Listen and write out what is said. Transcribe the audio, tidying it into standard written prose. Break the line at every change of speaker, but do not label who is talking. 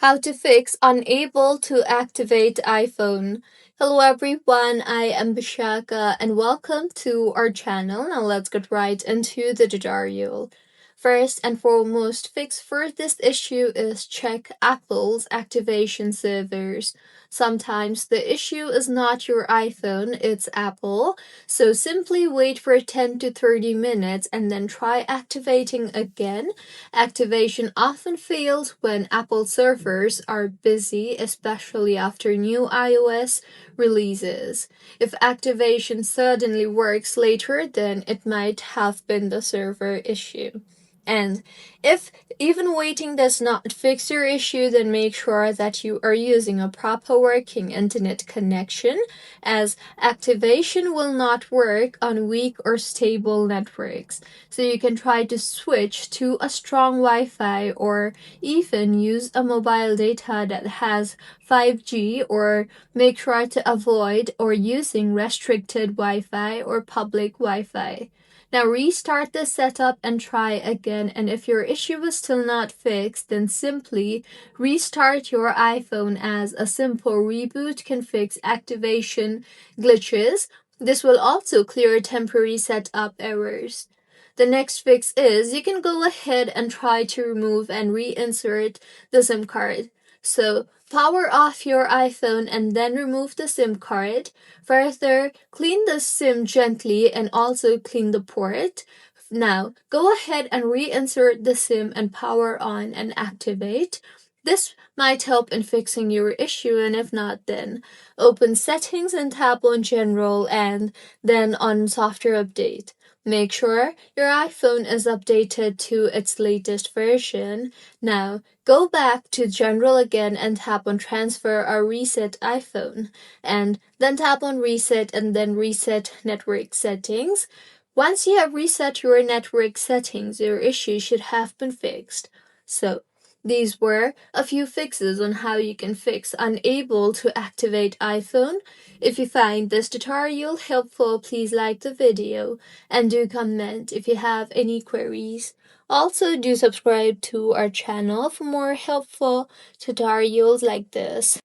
How to fix unable to activate iPhone. Hello everyone, I am Bishaka and welcome to our channel. Now let's get right into the tutorial. First and foremost, fix for this issue is check Apple's activation servers. Sometimes the issue is not your iPhone, it's Apple. So simply wait for 10 to 30 minutes and then try activating again. Activation often fails when Apple servers are busy, especially after new iOS releases. If activation suddenly works later, then it might have been the server issue. And if even waiting does not fix your issue, then make sure that you are using a proper working internet connection, as activation will not work on weak or stable networks. So you can try to switch to a strong Wi-Fi or even use a mobile data that has 5G, or make sure to avoid or using restricted Wi-Fi or public Wi-Fi. Now restart the setup and try again, and if your issue is still not fixed, then simply restart your iPhone, as a simple reboot can fix activation glitches. This will also clear temporary setup errors. The next fix is you can go ahead and try to remove and reinsert the SIM card. So power off your iPhone and then remove the SIM card. Further, clean the SIM gently and also clean the port. Now, go ahead and reinsert the SIM and power on and activate. This might help in fixing your issue, and if not, then open settings and tap on general and then on software update. Make sure your iPhone is updated to its latest version. Now, go back to General again and tap on Transfer or Reset iPhone, and then tap on Reset and then Reset Network Settings. Once you have reset your network settings, your issue should have been fixed. So, these were a few fixes on how you can fix unable to activate iPhone. If you find this tutorial helpful, please like the video and do comment if you have any queries. Also, do subscribe to our channel for more helpful tutorials like this.